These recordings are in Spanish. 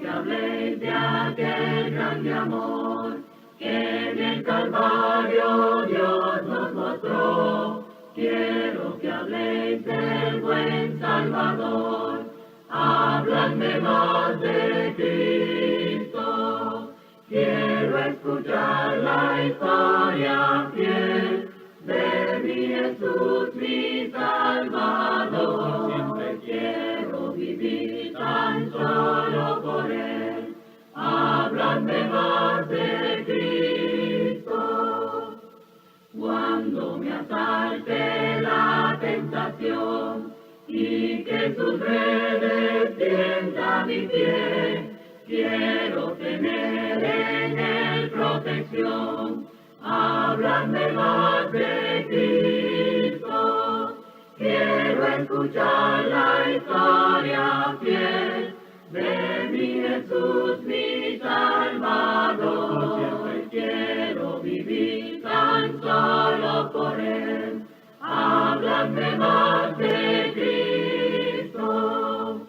que habléis de aquel grande amor que en el Calvario Dios nos mostró. Quiero que habléis del buen Salvador, habladme más de Cristo. Quiero escuchar la historia fiel de mi Jesús, mi Salvador. Siempre quiero vivir tan solo por Él. Habladme más de Cristo. Cuando me asalte la tentación y que sus redes tienda mi pie, quiero tener en Él protección. Háblame más de Cristo. Quiero escuchar la historia fiel de mi Jesús, mi Salvador. Siempre quiero vivir tan solo por Él. Háblame más de Cristo.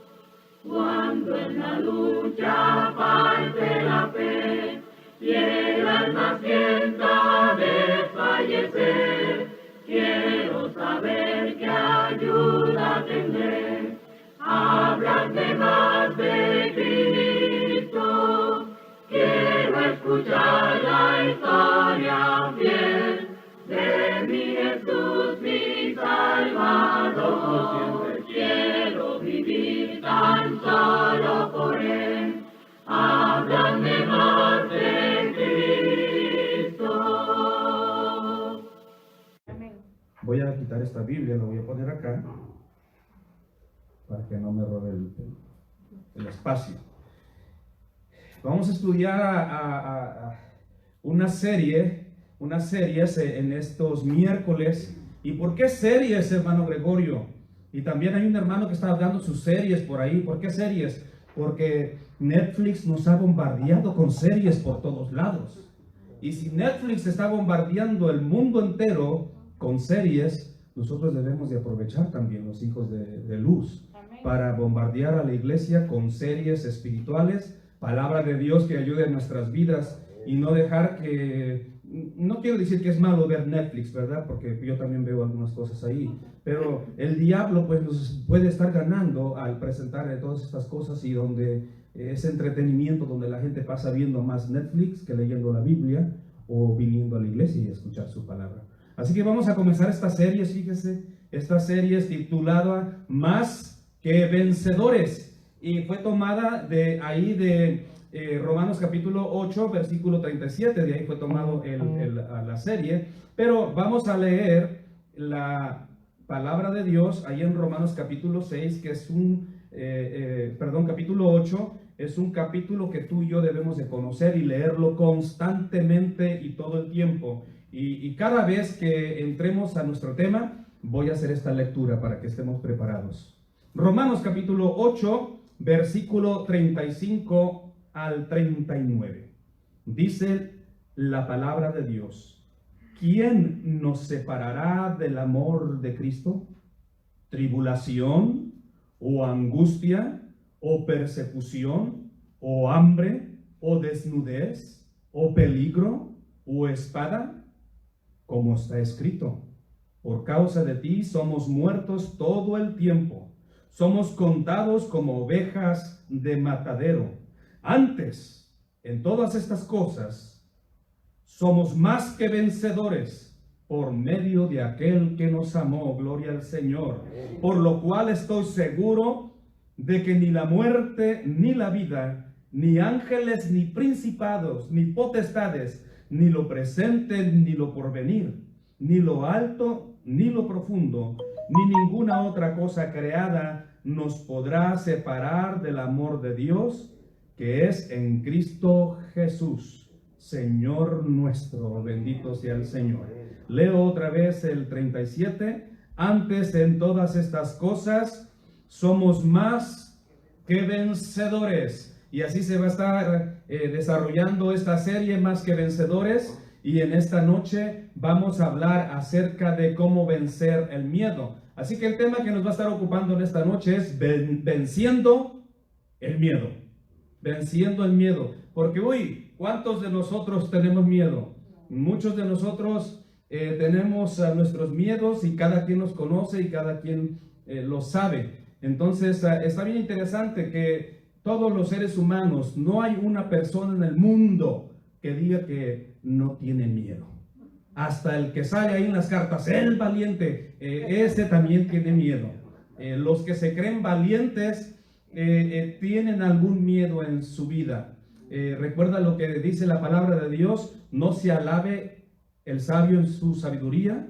Cuando en la lucha falte la fe y el alma sienta desfallecer, quiero saber qué ayuda tendré. Háblame más de Cristo. Quiero escuchar la historia fiel de mi Jesús, mi Salvador. Siempre quiero vivir tan solo por Él. Háblame más de Cristo. Voy a quitar esta Biblia, la voy a poner acá para que no me robe el espacio. Vamos a estudiar una series en estos miércoles. ¿Y por qué series, hermano Gregorio? Y también hay un hermano que está dando sus series por ahí. ¿Por qué series? Porque Netflix nos ha bombardeado con series por todos lados. Y si Netflix está bombardeando el mundo entero con series, nosotros debemos de aprovechar también, los hijos de luz, para bombardear a la iglesia con series espirituales, palabra de Dios que ayude a nuestras vidas, y no dejar que, no quiero decir que es malo ver Netflix, ¿verdad? Porque yo también veo algunas cosas ahí, pero el diablo pues nos puede estar ganando al presentar todas estas cosas, y donde es entretenimiento, donde la gente pasa viendo más Netflix que leyendo la Biblia o viniendo a la iglesia y a escuchar su palabra. Así que vamos a comenzar esta serie, fíjese, esta serie es titulada Más que Vencedores, y fue tomada de ahí de Romanos capítulo 8, versículo 37, de ahí fue tomado la serie, pero vamos a leer la palabra de Dios ahí en Romanos capítulo 6, que es capítulo 8, es un capítulo que tú y yo debemos de conocer y leerlo constantemente y todo el tiempo. Y cada vez que entremos a nuestro tema, voy a hacer esta lectura para que estemos preparados. Romanos capítulo 8, versículo 35 al 39. Dice la palabra de Dios: ¿quién nos separará del amor de Cristo? ¿Tribulación, o angustia, o persecución, o hambre, o desnudez, o peligro, o espada? Como está escrito: por causa de ti somos muertos todo el tiempo, somos contados como ovejas de matadero. Antes, en todas estas cosas, somos más que vencedores por medio de aquel que nos amó. Gloria al Señor. Por lo cual estoy seguro de que ni la muerte, ni la vida, ni ángeles, ni principados, ni potestades, ni lo presente, ni lo porvenir, ni lo alto, ni lo profundo, ni ninguna otra cosa creada nos podrá separar del amor de Dios, que es en Cristo Jesús, Señor nuestro. Bendito sea el Señor. Leo otra vez el 37. Antes, en todas estas cosas, somos más que vencedores. Y así se va a estar desarrollando esta serie, Más que Vencedores. Y en esta noche vamos a hablar acerca de cómo vencer el miedo. Así que el tema que nos va a estar ocupando en esta noche es venciendo el miedo. venciendo el miedo. Porque, ¿cuántos de nosotros tenemos miedo? Muchos de nosotros tenemos nuestros miedos y cada quien los conoce y cada quien lo sabe. Entonces, está bien interesante que todos los seres humanos, no hay una persona en el mundo que diga que no tiene miedo. Hasta el que sale ahí en las cartas, el valiente, ese también tiene miedo. Los que se creen valientes tienen algún miedo en su vida. Recuerda lo que dice la palabra de Dios: no se alabe el sabio en su sabiduría,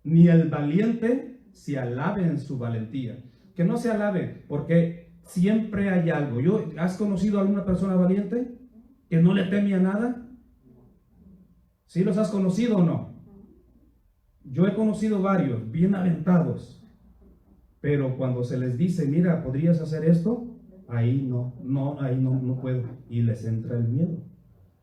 ni el valiente se alabe en su valentía. Que no se alabe, porque siempre hay algo. ¿Has conocido a alguna persona valiente que no le teme a nada? ¿Sí los has conocido o no? Yo he conocido varios, bien aventados, pero cuando se les dice, mira, ¿podrías hacer esto? Ahí no puedo, y les entra el miedo.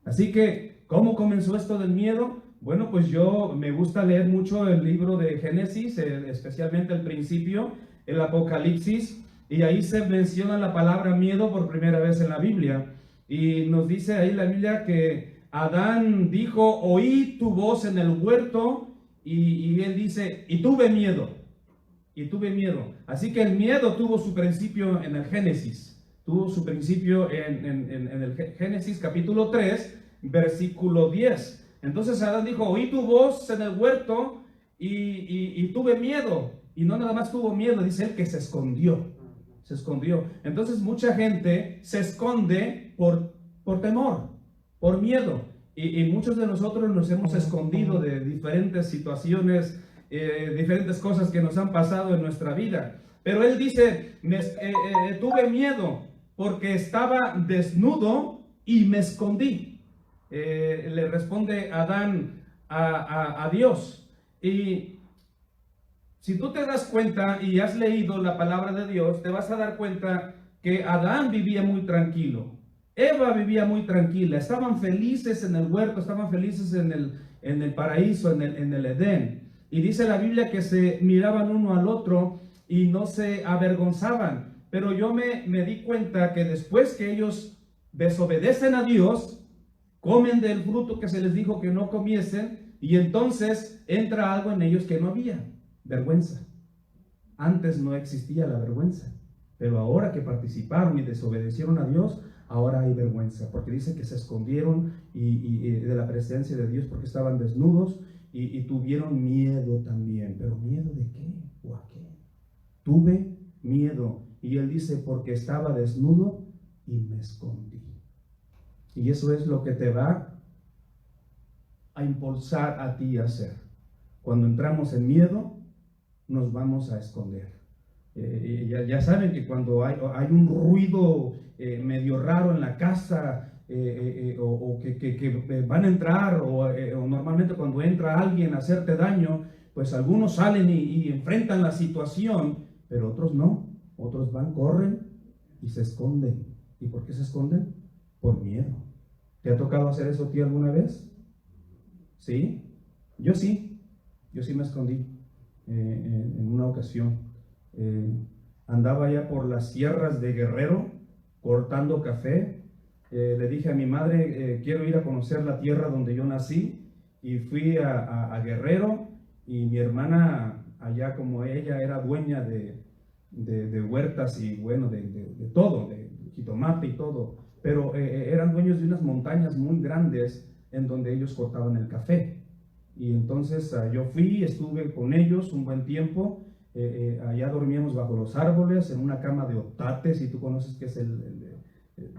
Así que, ¿cómo comenzó esto del miedo? Bueno, pues yo me gusta leer mucho el libro de Génesis, especialmente el principio, el Apocalipsis, y ahí se menciona la palabra miedo por primera vez en la Biblia. Y nos dice ahí la Biblia que Adán dijo, oí tu voz en el huerto, y él dice, y tuve miedo. Así que el miedo tuvo su principio en el Génesis. Tuvo su principio en el Génesis capítulo 3, versículo 10. Entonces Adán dijo, oí tu voz en el huerto y tuve miedo. Y no nada más tuvo miedo, dice él que se escondió. Entonces mucha gente se esconde por temor, por miedo. Y muchos de nosotros nos hemos escondido de diferentes situaciones, diferentes cosas que nos han pasado en nuestra vida. Pero él dice, tuve miedo porque estaba desnudo y me escondí. Le responde Adán a Dios. Y si tú te das cuenta y has leído la palabra de Dios, te vas a dar cuenta que Adán vivía muy tranquilo. Eva vivía muy tranquila, estaban felices en el huerto, estaban felices en el paraíso, en el Edén. Y dice la Biblia que se miraban uno al otro y no se avergonzaban. Pero yo me di cuenta que después que ellos desobedecen a Dios, comen del fruto que se les dijo que no comiesen, y entonces entra algo en ellos que no había: vergüenza. Antes no existía la vergüenza, pero ahora que participaron y desobedecieron a Dios, ahora hay vergüenza, porque dice que se escondieron de la presencia de Dios porque estaban desnudos y tuvieron miedo también. ¿Pero miedo de qué o a qué? Tuve miedo. Y él dice, porque estaba desnudo y me escondí. Y eso es lo que te va a impulsar a ti a hacer. Cuando entramos en miedo, nos vamos a esconder. Ya saben que cuando hay un ruido medio raro en la casa, o que van a entrar, o normalmente cuando entra alguien a hacerte daño, pues algunos salen y enfrentan la situación, pero otros no. Otros van, corren y se esconden. ¿Y por qué se esconden? Por miedo. ¿Te ha tocado hacer eso a ti alguna vez? ¿Sí? Yo sí me escondí en una ocasión. Andaba ya por las sierras de Guerrero cortando café. Le dije a mi madre, quiero ir a conocer la tierra donde yo nací, y fui a Guerrero, y mi hermana allá, como ella era dueña de huertas y bueno, de todo, de jitomate y todo, pero eran dueños de unas montañas muy grandes en donde ellos cortaban el café. Y entonces yo fui, estuve con ellos un buen tiempo. Allá dormíamos bajo los árboles en una cama de otate, si tú conoces que es el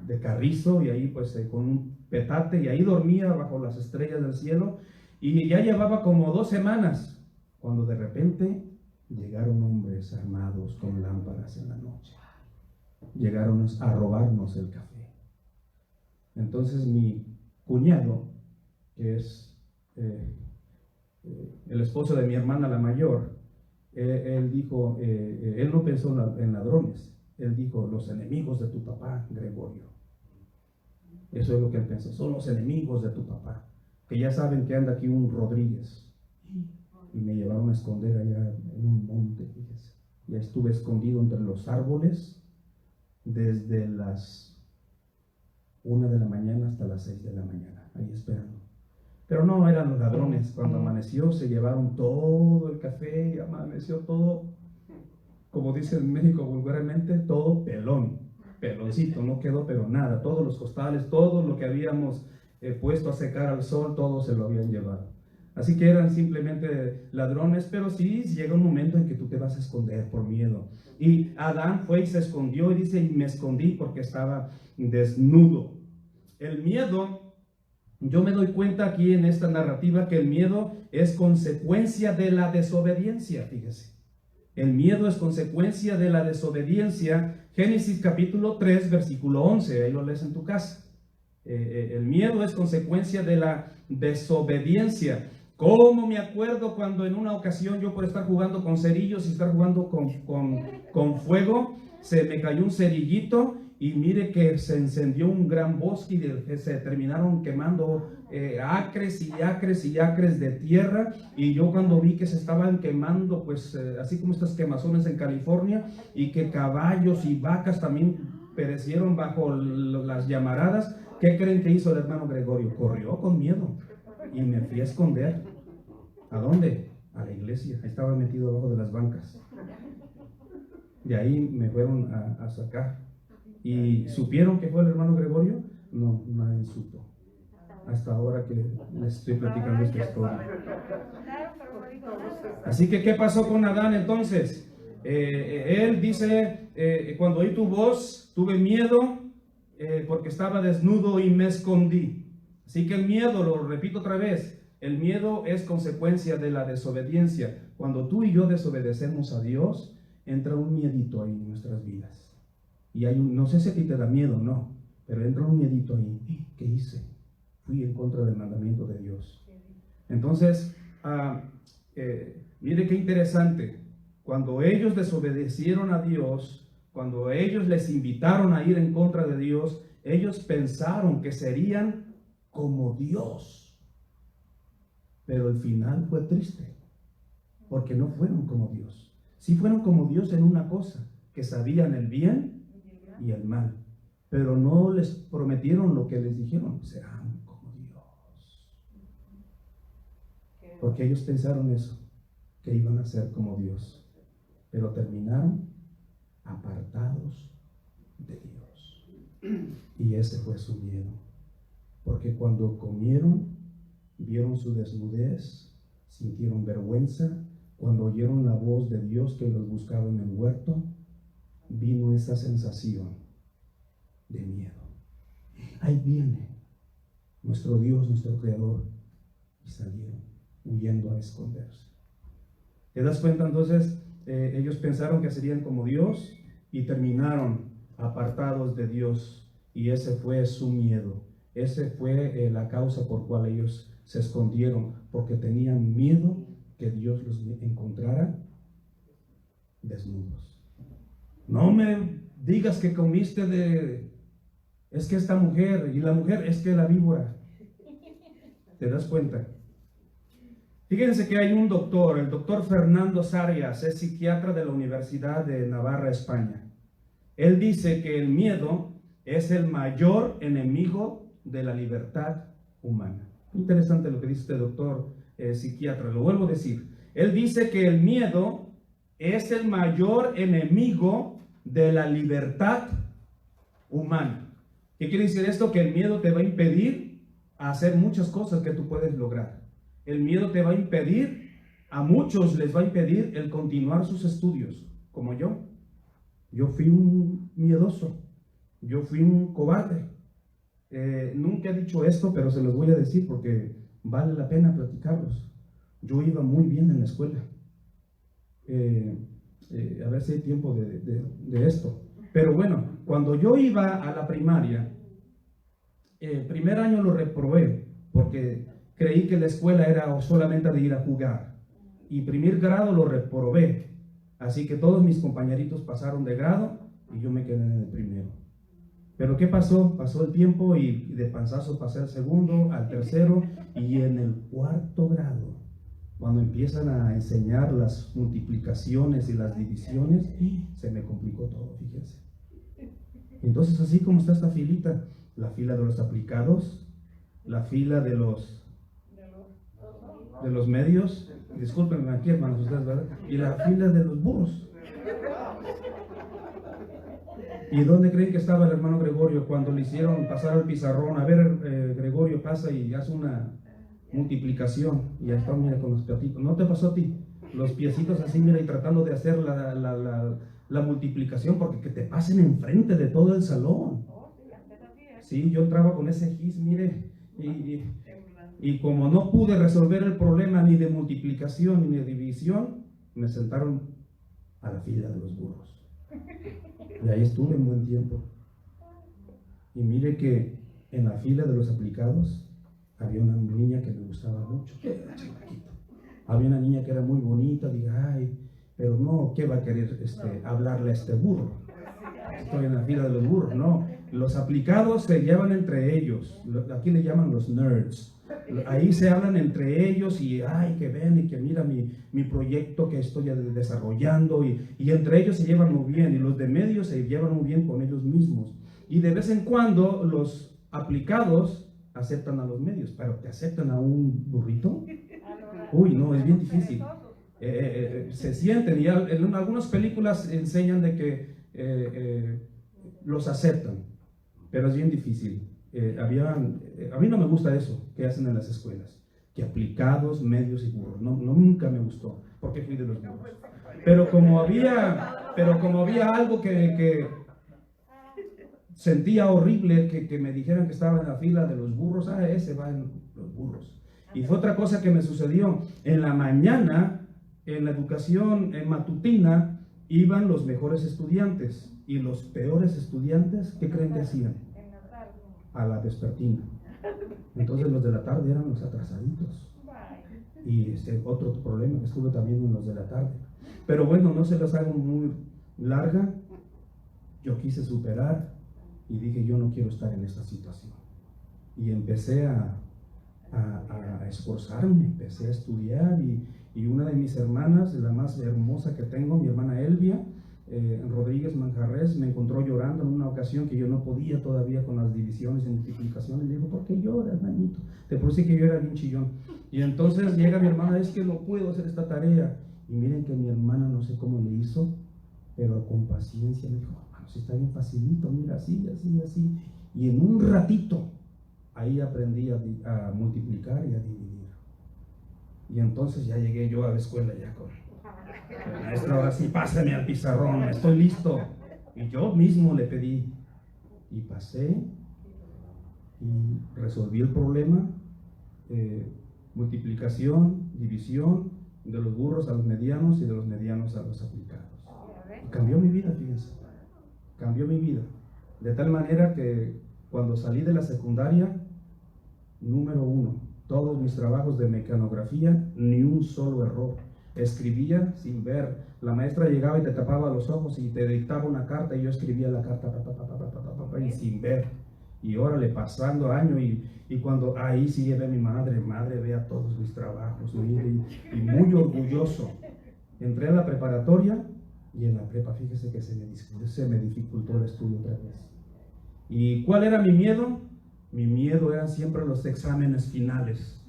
de carrizo, y ahí pues con un petate, y ahí dormía bajo las estrellas del cielo. Y ya llevaba como 2 semanas cuando de repente llegaron hombres armados con lámparas en la noche. Llegaron a robarnos el café. Entonces mi cuñado, que es el esposo de mi hermana la mayor, él dijo, él no pensó en ladrones, él dijo, los enemigos de tu papá, Gregorio. Eso es lo que él pensó, son los enemigos de tu papá, que ya saben que anda aquí un Rodríguez. Y me llevaron a esconder allá en un monte, fíjese. Ya estuve escondido entre los árboles desde las 1 de la mañana hasta las 6 de la mañana, ahí esperando. Pero no eran los ladrones. Cuando amaneció se llevaron todo el café y amaneció todo, como dicen en México vulgarmente, todo pelón, peloncito, no quedó pero nada. Todos los costales, todo lo que habíamos puesto a secar al sol, todo se lo habían llevado. Así que eran simplemente ladrones, pero sí llega un momento en que tú te vas a esconder por miedo. Y Adán fue y se escondió y dice, y me escondí porque estaba desnudo. El miedo, yo me doy cuenta aquí en esta narrativa que el miedo es consecuencia de la desobediencia, fíjese. El miedo es consecuencia de la desobediencia. Génesis capítulo 3, versículo 11, ahí lo lees en tu casa. El miedo es consecuencia de la desobediencia. ¿Cómo me acuerdo cuando en una ocasión yo por estar jugando con cerillos y estar jugando con fuego, se me cayó un cerillito y mire que se encendió un gran bosque y se terminaron quemando acres y acres y acres de tierra, y yo cuando vi que se estaban quemando, pues así como estas quemazones en California, y que caballos y vacas también perecieron bajo las llamaradas, ¿qué creen que hizo el hermano Gregorio? Corrió con miedo y me fui a esconder. ¿A dónde? A la iglesia. Ahí estaba metido abajo de las bancas. De ahí me fueron a sacar. ¿Y supieron que fue el hermano Gregorio? No, nadie supo. Hasta ahora que les estoy platicando esta historia. Así que, ¿qué pasó con Adán entonces? Él dice, cuando oí tu voz, tuve miedo porque estaba desnudo y me escondí. Así que el miedo, lo repito otra vez, el miedo es consecuencia de la desobediencia. Cuando tú y yo desobedecemos a Dios, entra un miedito ahí en nuestras vidas. Y hay no sé si a ti te da miedo o no, pero entra un miedito ahí. ¿Qué hice? Fui en contra del mandamiento de Dios. Entonces, mire qué interesante. Cuando ellos desobedecieron a Dios, cuando ellos les invitaron a ir en contra de Dios, ellos pensaron que serían como Dios. Pero el final fue triste, porque no fueron como Dios. Sí fueron como Dios en una cosa, que sabían el bien y el mal, pero no les prometieron lo que les dijeron, serán como Dios. Porque ellos pensaron eso, que iban a ser como Dios, pero terminaron apartados de Dios. Y ese fue su miedo, porque cuando comieron, vieron su desnudez, sintieron vergüenza. Cuando oyeron la voz de Dios que los buscaba en el huerto, vino esa sensación de miedo. Ahí viene nuestro Dios, nuestro Creador, y salieron huyendo a esconderse. ¿Te das cuenta entonces? Ellos pensaron que serían como Dios y terminaron apartados de Dios, y ese fue su miedo. Ese fue la causa por cual ellos se escondieron, porque tenían miedo que Dios los encontrara desnudos. No me digas que comiste es que esta mujer, y la mujer es que la víbora. ¿Te das cuenta? Fíjense que hay un doctor, el doctor Fernando Zarias, es psiquiatra de la Universidad de Navarra, España. Él dice que el miedo es el mayor enemigo de la libertad humana. Interesante lo que dice este doctor psiquiatra, lo vuelvo a decir. Él dice que el miedo es el mayor enemigo de la libertad humana. ¿Qué quiere decir esto? Que el miedo te va a impedir hacer muchas cosas que tú puedes lograr. El miedo te va a impedir, a muchos les va a impedir el continuar sus estudios, como yo. Yo fui un miedoso, yo fui un cobarde. Nunca he dicho esto, pero se los voy a decir porque vale la pena platicarlos. Yo iba muy bien en la escuela. A ver si hay tiempo de esto. Pero bueno, cuando yo iba a la primaria, el primer año lo reprobé porque creí que la escuela era solamente de ir a jugar. Y primer grado lo reprobé. Así que todos mis compañeritos pasaron de grado y yo me quedé en el primero. Pero ¿qué pasó? Pasó el tiempo y de panzazo pasé al segundo, al tercero, y en el cuarto grado, cuando empiezan a enseñar las multiplicaciones y las divisiones, se me complicó todo, fíjense. Entonces, así como está esta filita, la fila de los aplicados, la fila de los medios, discúlpenme aquí hermanos ustedes, ¿verdad? Y la fila de los burros. ¿Y dónde creen que estaba el hermano Gregorio cuando le hicieron pasar al pizarrón? A ver, Gregorio, pasa y haz una multiplicación. Y ya está, mira, con los piecitos. ¿No te pasó a ti? Los piecitos así, mira, y tratando de hacer la multiplicación, porque que te pasen enfrente de todo el salón. Sí, yo entraba con ese gis, mire, y como no pude resolver el problema ni de multiplicación ni de división, me sentaron a la fila de los burros. Y ahí estuve un buen tiempo. Y mire que en la fila de los aplicados había una niña que me gustaba mucho. Había una niña que era muy bonita. Diga, ay, pero no, ¿qué va a querer hablarle a este burro? Estoy en la fila de los burros. No, los aplicados se llevan entre ellos. Aquí le llaman los nerds. Ahí se hablan entre ellos y ay, que ven y que mira mi proyecto que estoy desarrollando y entre ellos se llevan muy bien y los de medio se llevan muy bien con ellos mismos. Y de vez en cuando los aplicados aceptan a los medios, pero ¿te aceptan a un burrito? Uy, no, es bien difícil. Se sienten y en algunas películas enseñan de que los aceptan, pero es bien difícil. A mí no me gusta eso que hacen en las escuelas, que aplicados, medios y burros. No, nunca me gustó, porque fui de los burros. Pero como había algo que sentía horrible, que me dijeran que estaba en la fila de los burros, ese va en los burros. Y fue otra cosa que me sucedió. En la mañana, en la educación matutina, iban los mejores estudiantes y los peores estudiantes, ¿qué creen que hacían? A la vespertina. Entonces los de la tarde eran los atrasaditos. Y otro problema que estuve también en los de la tarde. Pero bueno, no se las hago muy larga. Yo quise superar y dije, yo no quiero estar en esta situación. Y empecé a esforzarme, empecé a estudiar y una de mis hermanas, la más hermosa que tengo, mi hermana Elvia, Rodríguez Manjarres, me encontró llorando en una ocasión que yo no podía todavía con las divisiones y multiplicaciones. Le digo, ¿por qué lloras, manito? De por sí que yo era bien chillón. Y entonces llega mi hermana, es que no puedo hacer esta tarea. Y miren que mi hermana no sé cómo le hizo, pero con paciencia me dijo, hermano, si está bien facilito, mira, así, así, así. Y en un ratito, ahí aprendí a multiplicar y a dividir. Y entonces ya llegué yo a la escuela ya con... Maestro, ahora sí, pásame al pizarrón, estoy listo. Y yo mismo le pedí. Y pasé y resolví el problema. Multiplicación, división, de los burros a los medianos y de los medianos a los aplicados. Y cambió mi vida, fíjense. Cambió mi vida. De tal manera que cuando salí de la secundaria, número 1, todos mis trabajos de mecanografía, ni un solo error. Escribía sin ver. La maestra llegaba y te tapaba los ojos y te dictaba una carta y yo escribía la carta y sin ver. Y órale, pasando año y cuando ahí sí llevé a mi madre vea todos mis trabajos, y muy orgulloso. Entré a la preparatoria y en la prepa, fíjese que se me dificultó el estudio otra vez. ¿Y cuál era mi miedo? Mi miedo eran siempre los exámenes finales.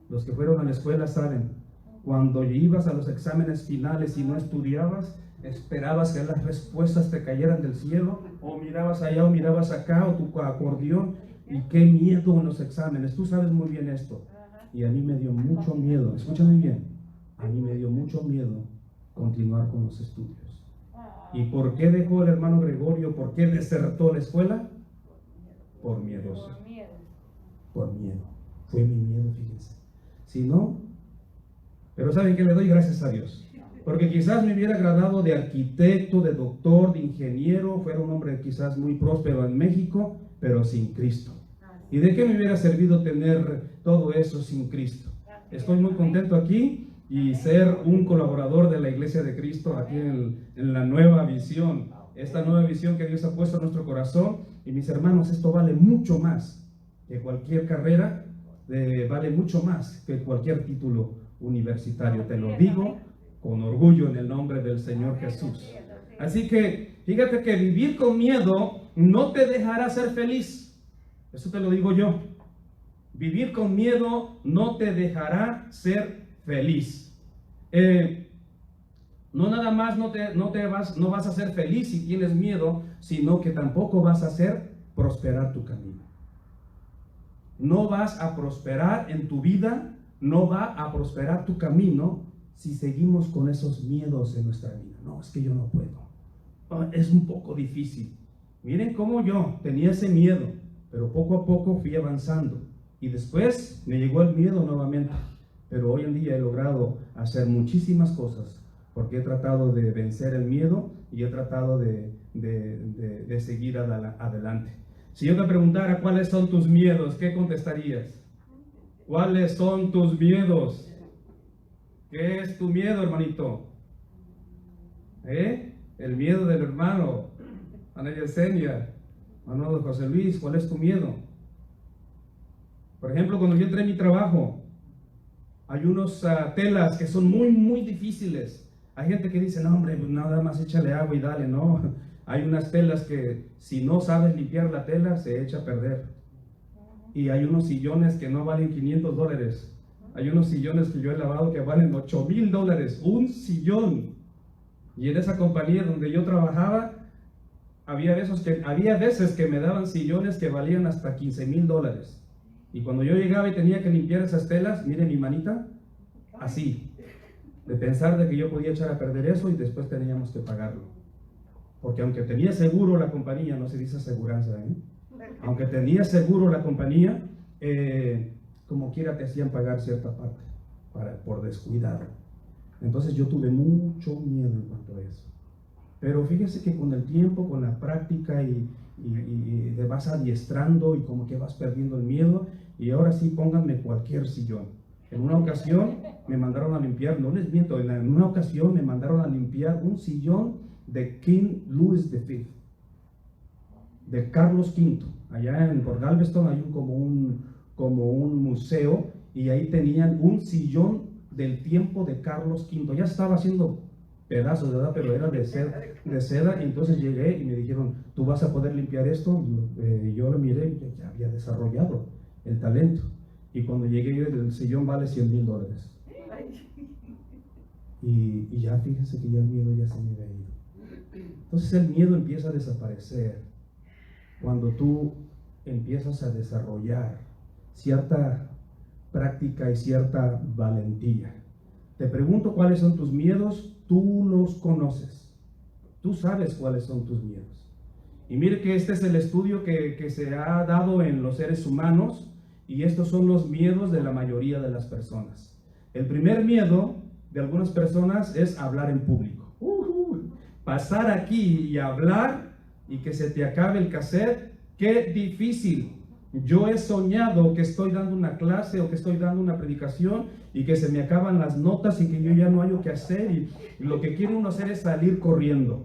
Los que fueron a la escuela saben. Cuando ibas a los exámenes finales y no estudiabas, esperabas que las respuestas te cayeran del cielo, o mirabas allá o mirabas acá, o tu acordeón, y qué miedo en los exámenes. Tú sabes muy bien esto. Y a mí me dio mucho miedo, escúchame bien, a mí me dio mucho miedo continuar con los estudios. ¿Y por qué dejó el hermano Gregorio? ¿Por qué desertó la escuela? Por miedoso. Por miedo. Fue mi miedo, fíjense. Si no, pero ¿saben qué? Le doy gracias a Dios. Porque quizás me hubiera agradado de arquitecto, de doctor, de ingeniero, fuera un hombre quizás muy próspero en México, pero sin Cristo. ¿Y de qué me hubiera servido tener todo eso sin Cristo? Estoy muy contento aquí y ser un colaborador de la Iglesia de Cristo aquí en la nueva visión. Esta nueva visión que Dios ha puesto en nuestro corazón. Y mis hermanos, esto vale mucho más que cualquier carrera, vale mucho más que cualquier título universitario. Te lo digo con orgullo en el nombre del Señor Jesús. Así que fíjate que vivir con miedo no te dejará ser feliz. Eso te lo digo yo. Vivir con miedo no te dejará ser feliz. No nada más no vas a ser feliz si tienes miedo, sino que tampoco vas a hacer prosperar tu camino. No vas a prosperar en tu vida, no va a prosperar tu camino si seguimos con esos miedos en nuestra vida. No, es que yo no puedo. Es un poco difícil. Miren cómo yo tenía ese miedo, pero poco a poco fui avanzando. Y después me llegó el miedo nuevamente. Pero hoy en día he logrado hacer muchísimas cosas, porque he tratado de vencer el miedo y he tratado de seguir adelante. Si yo te preguntara cuáles son tus miedos, ¿qué contestarías? ¿Cuáles son tus miedos? ¿Qué es tu miedo, hermanito? El miedo del hermano Ana Yesenia, hermano José Luis, ¿cuál es tu miedo? Por ejemplo, cuando yo entré en mi trabajo, hay unos telas que son muy, muy difíciles. Hay gente que dice, no hombre, pues nada más échale agua y dale, no. Hay unas telas que si no sabes limpiar la tela, se echa a perder. Y hay unos sillones que no valen $500. Hay unos sillones que yo he lavado que valen $8,000. Un sillón. Y en esa compañía donde yo trabajaba, había veces que me daban sillones que valían hasta $15,000. Y cuando yo llegaba y tenía que limpiar esas telas, mire mi manita, así, de pensar de que yo podía echar a perder eso y después teníamos que pagarlo. Porque aunque tenía seguro la compañía, no se dice aseguranza, aunque tenía seguro la compañía, como quiera te hacían pagar cierta parte por descuidado. Entonces yo tuve mucho miedo en cuanto a eso. Pero fíjese que con el tiempo, con la práctica y te vas adiestrando y como que vas perdiendo el miedo, y ahora sí pónganme cualquier sillón. En una ocasión me mandaron a limpiar, no les miento, en una ocasión me mandaron a limpiar un sillón de King Louis V, de Carlos V. Allá por Galveston hay como un museo, y ahí tenían un sillón del tiempo de Carlos V. Ya estaba haciendo pedazos, ¿verdad? Pero era de seda. Y entonces llegué y me dijeron, ¿tú vas a poder limpiar esto? Y yo lo miré y ya había desarrollado el talento. Y cuando llegué, el sillón vale $100,000. Y ya fíjense que ya el miedo ya se me había ido. Entonces el miedo empieza a desaparecer cuando tú empiezas a desarrollar cierta práctica y cierta valentía. Te pregunto cuáles son tus miedos, tú los conoces. Tú sabes cuáles son tus miedos. Y mire que este es el estudio que se ha dado en los seres humanos, y estos son los miedos de la mayoría de las personas. El primer miedo de algunas personas es hablar en público. Pasar aquí y hablar y que se te acabe el cassette, qué difícil. Yo he soñado que estoy dando una clase o que estoy dando una predicación y que se me acaban las notas y que yo ya no hallo qué hacer, y lo que quiere uno hacer es salir corriendo.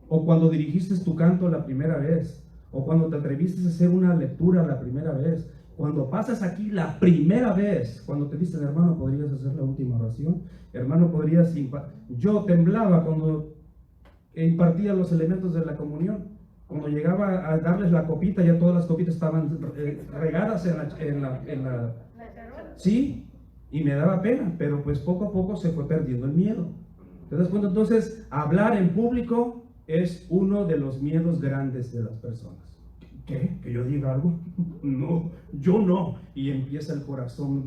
O cuando dirigiste tu canto la primera vez, o cuando te atreviste a hacer una lectura la primera vez, cuando pasas aquí la primera vez, cuando te dicen, hermano, ¿podrías hacer la última oración? Hermano, ¿podrías? Yo temblaba cuando impartía los elementos de la comunión. Cuando llegaba a darles la copita, ya todas las copitas estaban regadas en la... Sí, y me daba pena, pero pues poco a poco se fue perdiendo el miedo. ¿Te das cuenta? Entonces, hablar en público es uno de los miedos grandes de las personas. ¿Qué? ¿Que yo diga algo? No, yo no. Y empieza el corazón.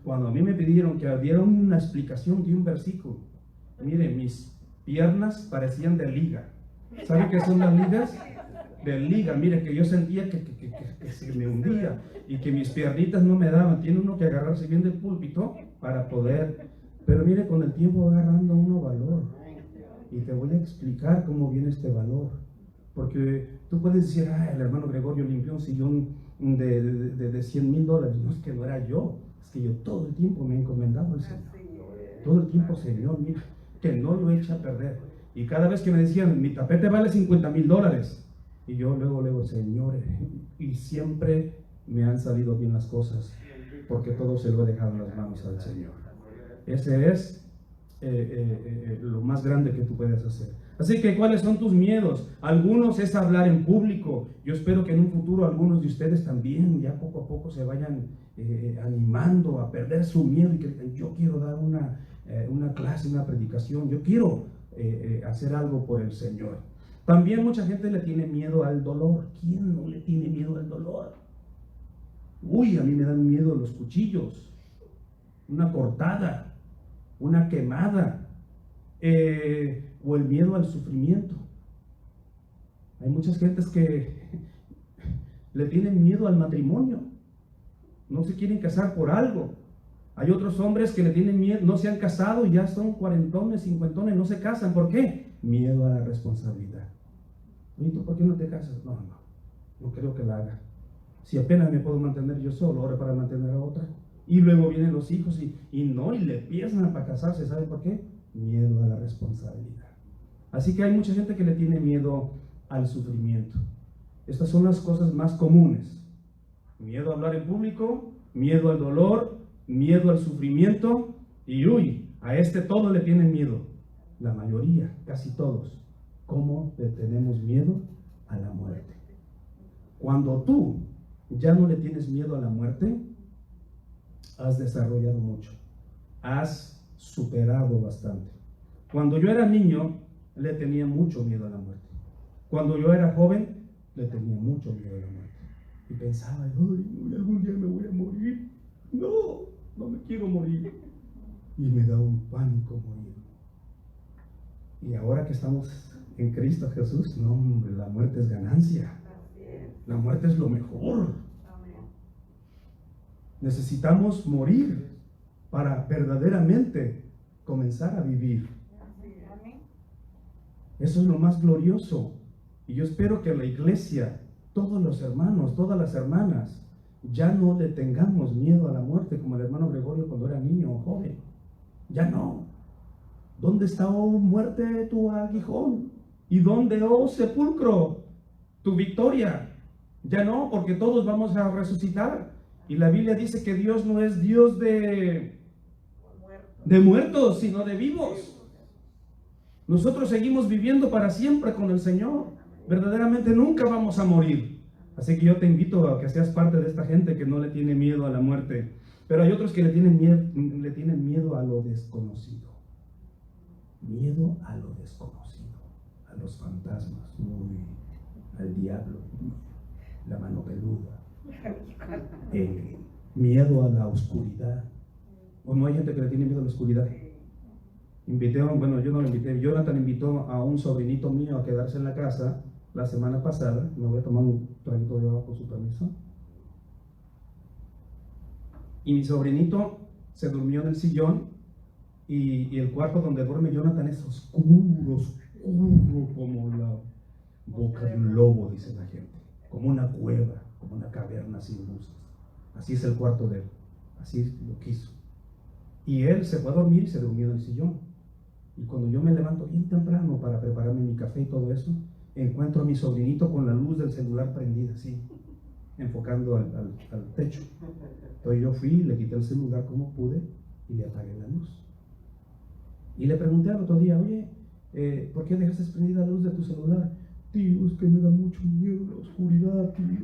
Cuando a mí me pidieron que diera una explicación de un versículo, mire, mis piernas parecían de liga. ¿Sabe qué son las ligas? De liga. Mire, que yo sentía que se me hundía y que mis piernitas no me daban. Tiene uno que agarrarse bien del púlpito para poder. Pero mire, con el tiempo va agarrando uno valor. Y te voy a explicar cómo viene este valor. Porque tú puedes decir, el hermano Gregorio limpió un sillón de $100,000. No, es que no era yo. Es que yo todo el tiempo me he encomendado al Señor. Todo el tiempo, Señor, mira, que no lo eche a perder. Y cada vez que me decían, mi tapete vale $50,000. Y yo luego, Señor, y siempre me han salido bien las cosas, porque todo se lo he dejado en las manos al Señor. Ese es lo más grande que tú puedes hacer. Así que, ¿cuáles son tus miedos? Algunos es hablar en público. Yo espero que en un futuro algunos de ustedes también ya poco a poco se vayan animando a perder su miedo y que digan, yo quiero dar una clase, una predicación, yo quiero hacer algo por el Señor. También mucha gente le tiene miedo al dolor. ¿Quién no le tiene miedo al dolor? Uy, a mí me dan miedo los cuchillos, una cortada, una quemada, o el miedo al sufrimiento. Hay muchas gentes que le tienen miedo al matrimonio, no se quieren casar por algo. Hay otros hombres que le tienen miedo, no se han casado y ya son cuarentones, cincuentones, no se casan. ¿Por qué? Miedo a la responsabilidad. ¿Y tú por qué no te casas? No creo que la haga. Si apenas me puedo mantener yo solo, ahora para mantener a otra. Y luego vienen los hijos y le empiezan para casarse. ¿Sabe por qué? Miedo a la responsabilidad. Así que hay mucha gente que le tiene miedo al sufrimiento. Estas son las cosas más comunes. Miedo a hablar en público, miedo al dolor, miedo al sufrimiento. Y a todo le tienen miedo. La mayoría, casi todos. ¿Cómo le tenemos miedo a la muerte? Cuando tú ya no le tienes miedo a la muerte, has desarrollado mucho, has superado bastante. Cuando yo era niño, le tenía mucho miedo a la muerte. Cuando yo era joven, le tenía mucho miedo a la muerte. Y pensaba, algún día me voy a morir. No me quiero morir. Y me da un pánico morir. Y ahora que estamos en Cristo Jesús, no, hombre, la muerte es ganancia. La muerte es lo mejor. Necesitamos morir para verdaderamente comenzar a vivir. Eso es lo más glorioso. Y yo espero que la iglesia, todos los hermanos, todas las hermanas, ya no le tengamos miedo a la muerte como el hermano Gregorio cuando era niño o joven. Ya no. ¿Dónde está, oh muerte, tu aguijón? ¿Y dónde, oh sepulcro, tu victoria? Ya no, porque todos vamos a resucitar. Y la Biblia dice que Dios no es Dios de muertos, sino de vivos. Nosotros seguimos viviendo para siempre con el Señor. Verdaderamente nunca vamos a morir. Así que yo te invito a que seas parte de esta gente que no le tiene miedo a la muerte. Pero hay otros que le tienen miedo a lo desconocido. Miedo a lo desconocido, a los fantasmas, al diablo, la mano peluda, miedo a la oscuridad. ¿O no hay gente que le tiene miedo a la oscuridad? Yo no lo invité, Jonathan invitó a un sobrinito mío a quedarse en la casa la semana pasada. Me voy a tomar un traguito de agua con su permiso. Y mi sobrinito se durmió en el sillón. Y el cuarto donde duerme Jonathan es oscuro como la boca de un lobo, dice la gente, como una cueva, como una caverna sin luces. Así es el cuarto de él, así lo quiso. Y él se fue a dormir y se durmió en el sillón. Y cuando yo me levanto bien temprano para prepararme mi café y todo eso, encuentro a mi sobrinito con la luz del celular prendida, así, enfocando al techo. Entonces yo fui, le quité el celular como pude y le apagué la luz. Y le pregunté al otro día, oye, ¿por qué dejaste prendida la luz de tu celular? Tío, es que me da mucho miedo la oscuridad, tío.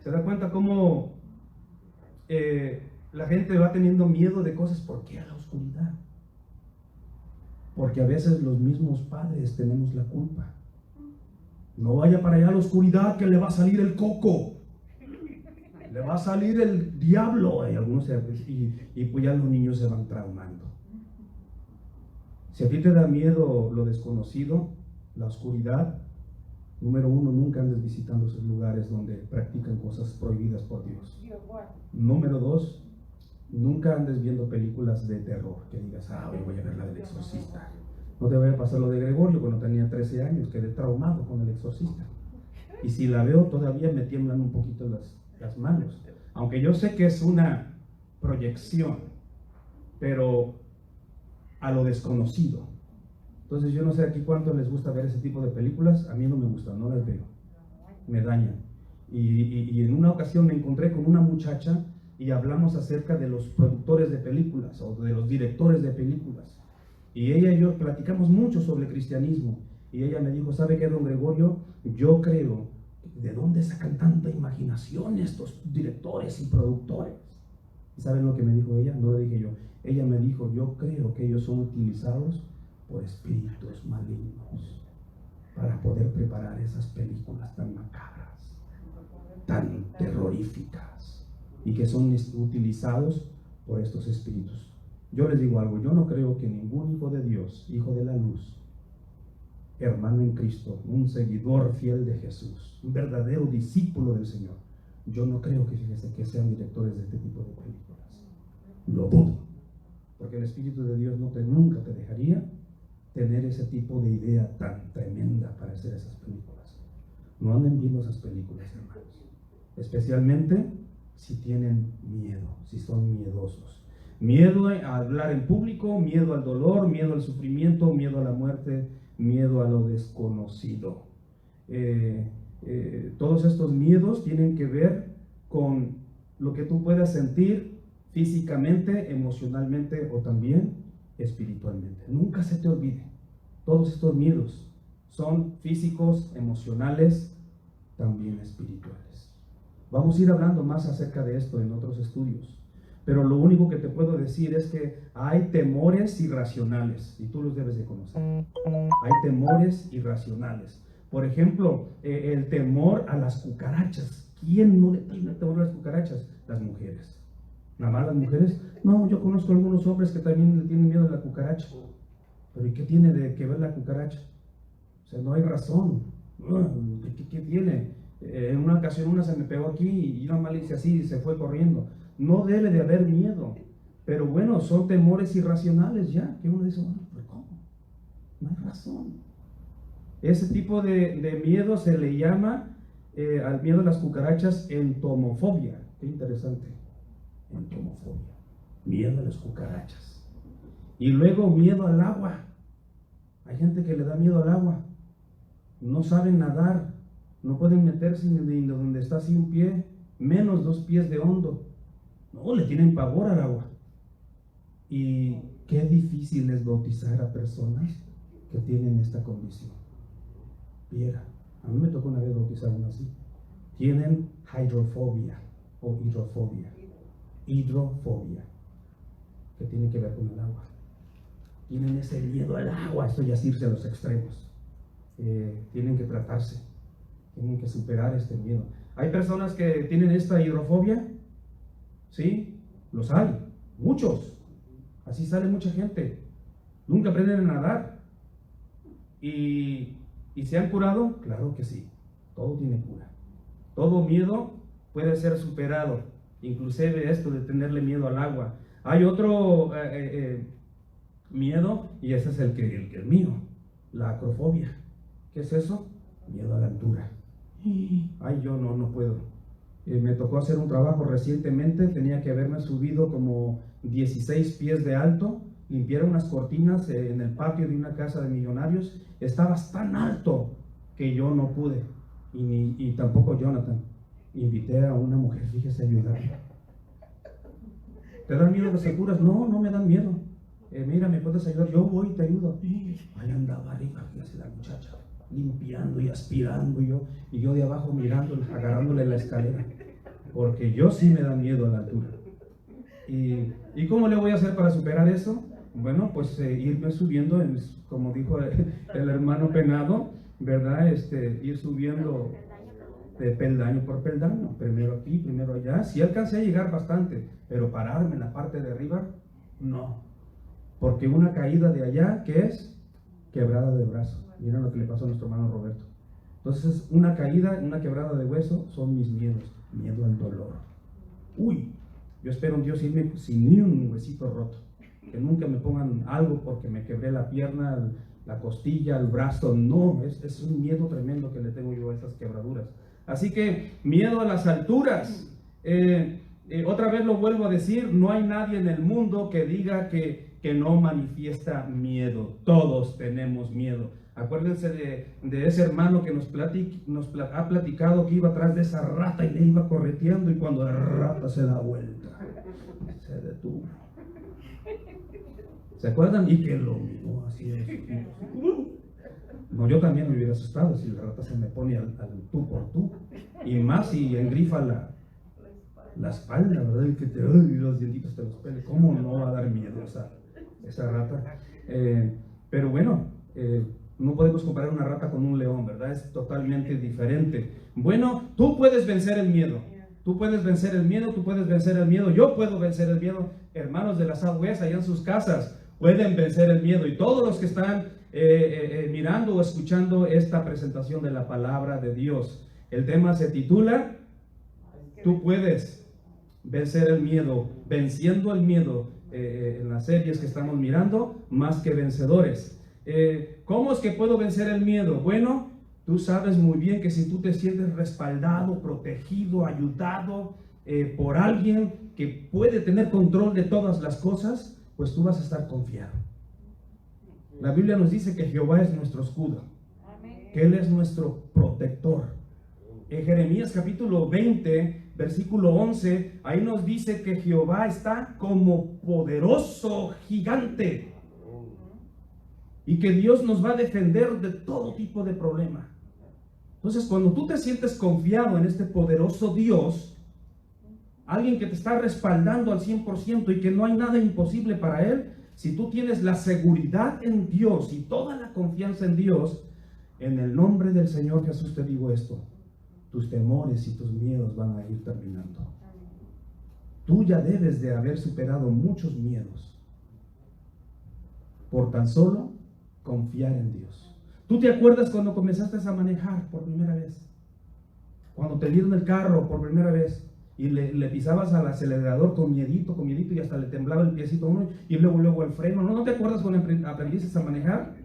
¿Se da cuenta cómo la gente va teniendo miedo de cosas? ¿Por qué a la oscuridad? Porque a veces los mismos padres tenemos la culpa. No vaya para allá a la oscuridad que le va a salir el coco. Le va a salir el diablo. Y pues ya los niños se van traumando. Si a ti te da miedo lo desconocido, la oscuridad, número uno, nunca andes visitando esos lugares donde practican cosas prohibidas por Dios. Número dos, nunca andes viendo películas de terror, que digas, hoy voy a ver la del exorcista. No te vaya a pasar lo de Gregorio cuando tenía 13 años, quedé traumado con el exorcista. Y si la veo todavía me tiemblan un poquito las manos. Aunque yo sé que es una proyección, pero a lo desconocido. Entonces yo no sé aquí cuánto les gusta ver ese tipo de películas. A mí no me gustan, no las veo, me dañan. Y en una ocasión me encontré con una muchacha y hablamos acerca de los productores de películas o de los directores de películas. Y ella y yo platicamos mucho sobre cristianismo. Y ella me dijo, ¿sabe qué, don Gregorio? Yo creo, ¿de dónde sacan tanta imaginación estos directores y productores? ¿Y saben lo que me dijo ella? No lo dije yo. Ella me dijo, yo creo que ellos son utilizados por espíritus malignos para poder preparar esas películas tan macabras, tan terroríficas, y que son utilizados por estos espíritus. Yo les digo algo, yo no creo que ningún hijo de Dios, hijo de la luz, hermano en Cristo, un seguidor fiel de Jesús, un verdadero discípulo del Señor, yo no creo que sean directores de este tipo de películas. Lo dudo, porque el Espíritu de Dios nunca te dejaría tener ese tipo de idea tan tremenda para hacer esas películas. No anden viendo esas películas, hermanos, especialmente si tienen miedo, si son miedosos. Miedo a hablar en público, miedo al dolor, miedo al sufrimiento, miedo a la muerte, miedo a lo desconocido. Todos estos miedos tienen que ver con lo que tú puedas sentir físicamente, emocionalmente o también espiritualmente. Nunca se te olvide, todos estos miedos son físicos, emocionales, también espirituales. Vamos a ir hablando más acerca de esto en otros estudios. Pero lo único que te puedo decir es que hay temores irracionales, y tú los debes de conocer. Hay temores irracionales. Por ejemplo, el temor a las cucarachas. ¿Quién no le tiene temor a las cucarachas? Las mujeres. ¿Nada más las mujeres? No, yo conozco algunos hombres que también le tienen miedo a la cucaracha. Pero ¿y qué tiene de que ver la cucaracha? O sea, no hay razón. ¿Qué tiene? En una ocasión una se me pegó aquí y yo nomás le hice así y se fue corriendo. No debe de haber miedo, pero bueno, son temores irracionales ya, que uno dice, bueno, ¿pero cómo? No hay razón. Ese tipo de miedo se le llama, al miedo a las cucarachas, entomofobia. Qué interesante, entomofobia, miedo a las cucarachas. Y luego miedo al agua. Hay gente que le da miedo al agua, no saben nadar, no pueden meterse ni donde está así un pie, menos 2 pies de hondo. No, le tienen pavor al agua. Y qué difícil es bautizar a personas que tienen esta condición. Viera, a mí me tocó una vez bautizar a uno así. Tienen hidrofobia o hidrofobia, que tiene que ver con el agua. Tienen ese miedo al agua. Esto ya es irse a los extremos. Tienen que tratarse, tienen que superar este miedo. Hay personas que tienen esta hidrofobia. Sí, los hay, muchos. Así sale mucha gente. Nunca aprenden a nadar. ¿Y se han curado? Claro que sí. Todo tiene cura. Todo miedo puede ser superado. Inclusive esto de tenerle miedo al agua. Hay otro miedo, y ese es el que es mío. La acrofobia. ¿Qué es eso? Miedo a la altura. Ay, yo no puedo. Me tocó hacer un trabajo recientemente, tenía que haberme subido como 16 pies de alto, limpiar unas cortinas en el patio de una casa de millonarios. Estabas tan alto que yo no pude, y tampoco Jonathan. Invité a una mujer, fíjese, a ayudarme. ¿Te dan miedo las alturas? No, no me dan miedo. Mira, ¿me puedes ayudar? Yo voy y te ayudo. Ahí andaba arriba, fíjese la muchacha, limpiando y aspirando, y yo de abajo mirando, agarrándole la escalera, porque yo sí me da miedo a la altura. ¿Y cómo le voy a hacer para superar eso? Bueno, pues irme subiendo, como dijo el hermano Penado, ¿verdad? Ir subiendo de peldaño por peldaño, primero aquí, primero allá. Sí alcancé a llegar bastante, pero pararme en la parte de arriba, no, porque una caída de allá, ¿qué es? Quebrada de brazo. Miren lo que le pasó a nuestro hermano Roberto. Entonces, una caída, una quebrada de hueso son mis miedos. Miedo al dolor. Uy, yo espero en Dios irme sin ni un huesito roto. Que nunca me pongan algo porque me quebré la pierna, la costilla, el brazo. No, es un miedo tremendo que le tengo yo a esas quebraduras. Así que, miedo a las alturas. Otra vez lo vuelvo a decir, no hay nadie en el mundo que diga que no manifiesta miedo. Todos tenemos miedo. Acuérdense de ese hermano que nos ha platicado que iba atrás de esa rata y le iba correteando, y cuando la rata se da vuelta, se detuvo. ¿Se acuerdan? Y que lo miró así de sus ojos. No, yo también me hubiera asustado si la rata se me pone al tú por tú. Y más si engrifa la espalda, ¿verdad? Y que y los dientitos te los pele. ¿Cómo no va a dar miedo esa rata? Pero bueno, no podemos comparar una rata con un león, ¿verdad? Es totalmente diferente. Bueno, tú puedes vencer el miedo. Tú puedes vencer el miedo, tú puedes vencer el miedo. Yo puedo vencer el miedo. Hermanos de la Southwest, allá en sus casas, pueden vencer el miedo. Y todos los que están mirando o escuchando esta presentación de la palabra de Dios, el tema se titula Tú puedes vencer el miedo, venciendo el miedo. En las series que estamos mirando, Más que Vencedores. ¿Cómo es que puedo vencer el miedo? Bueno, tú sabes muy bien que si tú te sientes respaldado, protegido, ayudado por alguien que puede tener control de todas las cosas, pues tú vas a estar confiado. La Biblia nos dice que Jehová es nuestro escudo, que Él es nuestro protector. En Jeremías capítulo 20, versículo 11, ahí nos dice que Jehová está como poderoso gigante y que Dios nos va a defender de todo tipo de problema. Entonces, cuando tú te sientes confiado en este poderoso Dios, alguien que te está respaldando al 100% y que no hay nada imposible para Él, si tú tienes la seguridad en Dios y toda la confianza en Dios, en el nombre del Señor Jesús te digo esto: tus temores y tus miedos van a ir terminando. Tú ya debes de haber superado muchos miedos por tan solo confiar en Dios. ¿Tú te acuerdas cuando comenzaste a manejar por primera vez? Cuando te dieron el carro por primera vez y le pisabas al acelerador con miedito y hasta le temblaba el piecito uno y luego al freno. ¿No te acuerdas cuando aprendiste a manejar?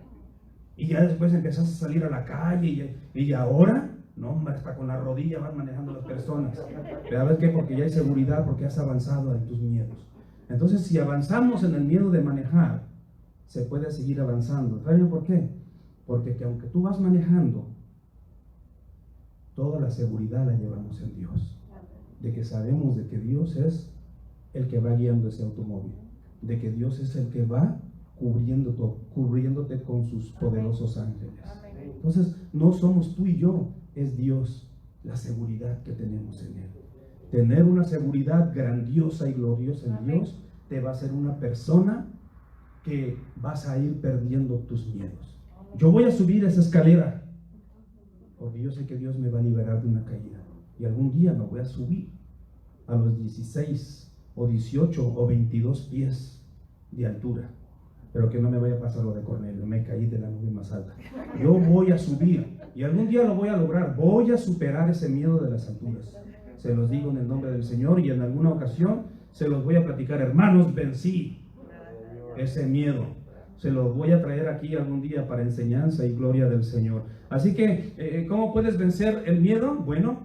Y ya después empezaste a salir a la calle y ahora... No, hombre, hasta con la rodilla van manejando las personas. ¿Sabes qué? Porque ya hay seguridad, porque has avanzado en tus miedos. Entonces, si avanzamos en el miedo de manejar, se puede seguir avanzando. ¿Saben por qué? Porque que aunque tú vas manejando, toda la seguridad la llevamos en Dios. De que sabemos de que Dios es el que va guiando ese automóvil. De que Dios es el que va cubriéndote con sus poderosos ángeles. Entonces, no somos tú y yo, es Dios la seguridad que tenemos en Él. Tener una seguridad grandiosa y gloriosa en Dios te va a hacer una persona que vas a ir perdiendo tus miedos. Yo voy a subir esa escalera porque yo sé que Dios me va a liberar de una caída y algún día me voy a subir a los 16 o 18 o 22 pies de altura. Pero que no me vaya a pasar lo de Cornelio, me caí de la nube más alta. Yo voy a subir y algún día lo voy a lograr. Voy a superar ese miedo de las alturas. Se los digo en el nombre del Señor y en alguna ocasión se los voy a platicar. Hermanos, vencí ese miedo. Se los voy a traer aquí algún día para enseñanza y gloria del Señor. Así que, ¿cómo puedes vencer el miedo? Bueno,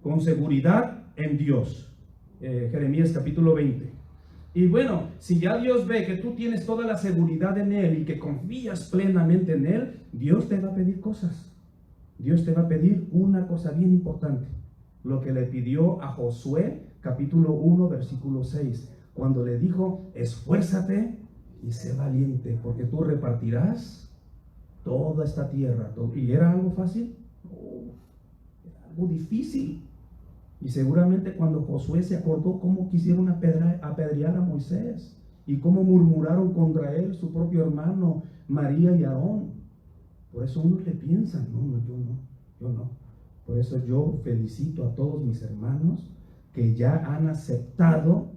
con seguridad en Dios. Jeremías capítulo 20. Y bueno, si ya Dios ve que tú tienes toda la seguridad en Él y que confías plenamente en Él, Dios te va a pedir cosas. Dios te va a pedir una cosa bien importante. Lo que le pidió a Josué, capítulo 1, versículo 6. Cuando le dijo, esfuérzate y sé valiente, porque tú repartirás toda esta tierra. ¿Y era algo fácil? No, era algo difícil. Y seguramente cuando Josué se acordó cómo quisieron apedrear a Moisés y cómo murmuraron contra él su propio hermano María y Aarón. Por eso uno le piensa, yo no. Por eso yo felicito a todos mis hermanos que ya han aceptado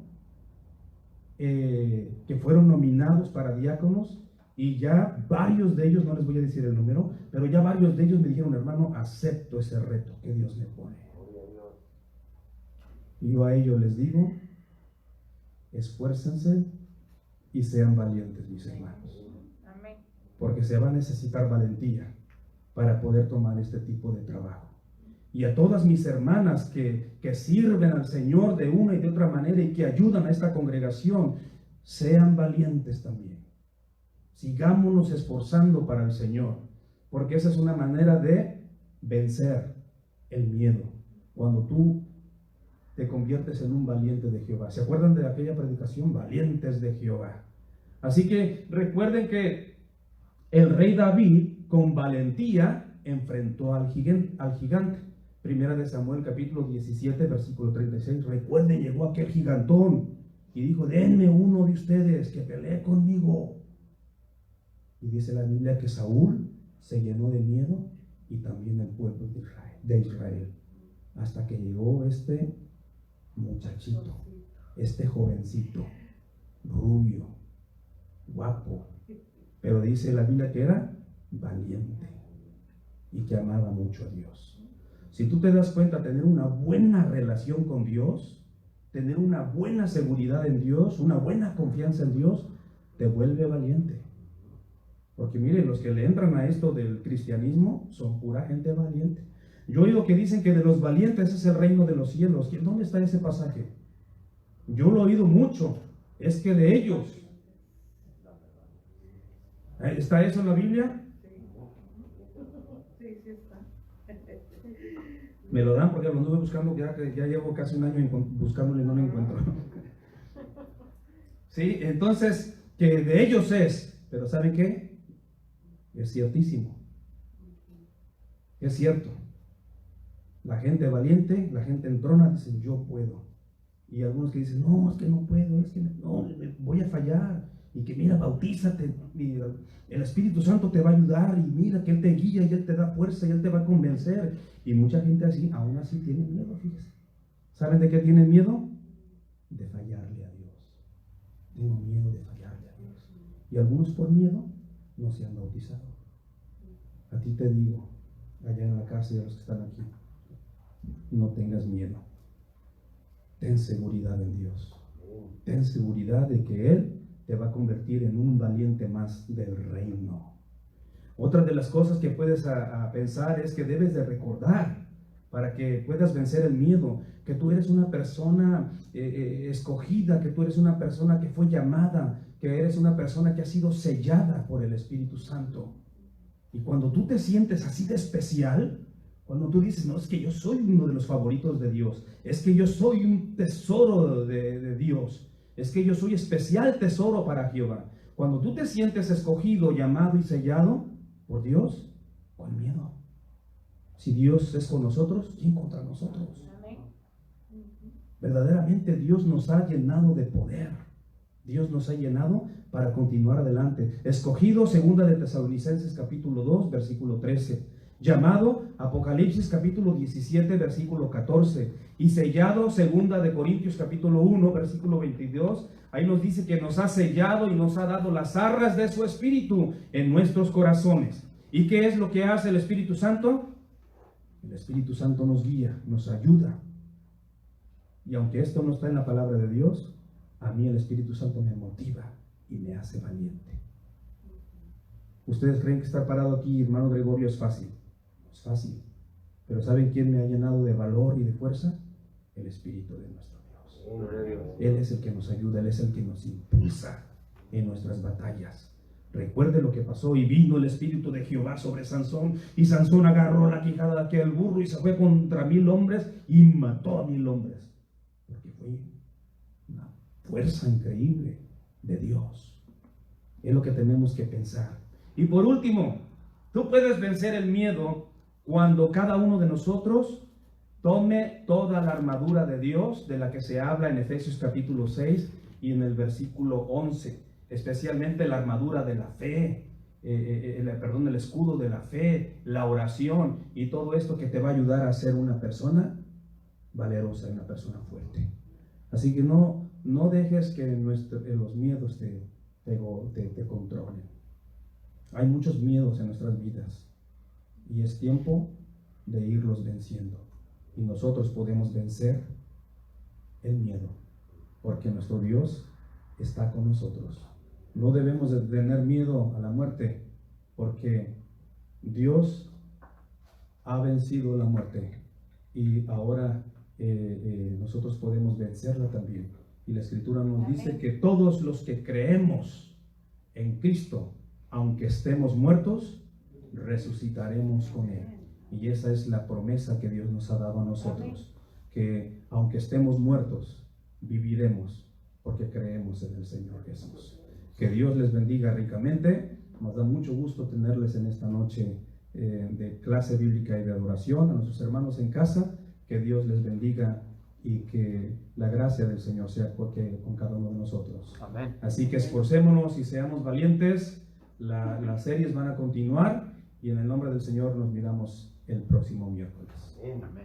que fueron nominados para diáconos y ya varios de ellos, no les voy a decir el número, pero ya varios de ellos me dijeron, hermano, acepto ese reto que Dios me pone. Y yo a ellos les digo, esfuércense y sean valientes, mis hermanos. Porque se va a necesitar valentía para poder tomar este tipo de trabajo. Y a todas mis hermanas que sirven al Señor de una y de otra manera y que ayudan a esta congregación, sean valientes también. Sigámonos esforzando para el Señor, porque esa es una manera de vencer el miedo. Cuando tú te conviertes en un valiente de Jehová. ¿Se acuerdan de aquella predicación? Valientes de Jehová. Así que recuerden que el rey David con valentía enfrentó al gigante. Primera de Samuel capítulo 17 versículo 36. Recuerden, llegó aquel gigantón y dijo: denme uno de ustedes que pelee conmigo. Y dice la Biblia que Saúl se llenó de miedo, y también el pueblo de Israel, hasta que llegó este muchachito, este jovencito, rubio, guapo, pero dice la Biblia que era valiente y que amaba mucho a Dios. Si tú te das cuenta, tener una buena relación con Dios, tener una buena seguridad en Dios, una buena confianza en Dios, te vuelve valiente. Porque miren, los que le entran a esto del cristianismo son pura gente valiente. Yo he oído que dicen que de los valientes es el reino de los cielos. ¿Dónde está ese pasaje? Yo lo he oído mucho. Es que de ellos. ¿Está eso en la Biblia? Sí, sí está. Me lo dan porque lo anduve buscando, ya llevo casi un año buscándolo y no lo encuentro. Sí, entonces, que de ellos es. Pero ¿saben qué? Es ciertísimo. Es cierto. La gente valiente, la gente entrona, dicen: yo puedo. Y algunos que dicen: no, es que no puedo, es que no, voy a fallar. Y que mira, bautízate, y el Espíritu Santo te va a ayudar, y mira que Él te guía y Él te da fuerza y Él te va a convencer. Y mucha gente así, aún así tiene miedo, fíjense. ¿Saben de qué tienen miedo? De fallarle a Dios. Tengo miedo de fallarle a Dios. Y algunos por miedo no se han bautizado. A ti te digo, allá en la casa y a los que están aquí, no tengas miedo. Ten seguridad en Dios. Ten seguridad de que Él te va a convertir en un valiente más del reino. Otra de las cosas que puedes pensar es que debes de recordar, para que puedas vencer el miedo, que tú eres una persona escogida, que tú eres una persona que fue llamada, que eres una persona que ha sido sellada por el Espíritu Santo. Y cuando tú te sientes así de especial, cuando tú dices: no, es que yo soy uno de los favoritos de Dios, es que yo soy un tesoro de Dios, es que yo soy especial tesoro para Jehová. Cuando tú te sientes escogido, llamado y sellado por Dios, ¿cuál miedo? Si Dios es con nosotros, ¿quién contra nosotros? Verdaderamente Dios nos ha llenado de poder. Dios nos ha llenado para continuar adelante. Escogido, segunda de Tesalonicenses capítulo 2, versículo 13. Llamado, Apocalipsis capítulo 17, versículo 14. Y sellado, segunda de Corintios capítulo 1, versículo 22. Ahí nos dice que nos ha sellado y nos ha dado las arras de su Espíritu en nuestros corazones. ¿Y qué es lo que hace el Espíritu Santo? El Espíritu Santo nos guía, nos ayuda. Y aunque esto no está en la palabra de Dios, a mí el Espíritu Santo me motiva y me hace valiente. ¿Ustedes creen que estar parado aquí, hermano Gregorio, es fácil? No es fácil. Pero ¿saben quién me ha llenado de valor y de fuerza? El Espíritu de nuestro Dios. Él es el que nos ayuda, Él es el que nos impulsa en nuestras batallas. Recuerde lo que pasó: y vino el Espíritu de Jehová sobre Sansón, y Sansón agarró la quijada de aquel burro y se fue contra 1000 hombres y mató a 1000 hombres. Porque fue una fuerza increíble de Dios. Es lo que tenemos que pensar. Y por último, tú puedes vencer el miedo cuando cada uno de nosotros tome toda la armadura de Dios, de la que se habla en Efesios capítulo 6 y en el versículo 11, especialmente la armadura de la fe, el escudo de la fe, la oración y todo esto que te va a ayudar a ser una persona valerosa, una persona fuerte. Así que no dejes que los miedos te controlen. Hay muchos miedos en nuestras vidas y es tiempo de irlos venciendo. Y nosotros podemos vencer el miedo porque nuestro Dios está con nosotros. No debemos de tener miedo a la muerte porque Dios ha vencido la muerte y ahora nosotros podemos vencerla también. Y la Escritura nos dice que todos los que creemos en Cristo, aunque estemos muertos, resucitaremos con Él. Y esa es la promesa que Dios nos ha dado a nosotros, que aunque estemos muertos, viviremos porque creemos en el Señor Jesús. Que Dios les bendiga ricamente. Nos da mucho gusto tenerles en esta noche de clase bíblica y de adoración. A nuestros hermanos en casa, que Dios les bendiga y que la gracia del Señor sea con cada uno de nosotros. Amén. Así que esforcémonos y seamos valientes. Las series van a continuar y en el nombre del Señor nos miramos el próximo miércoles. Amén.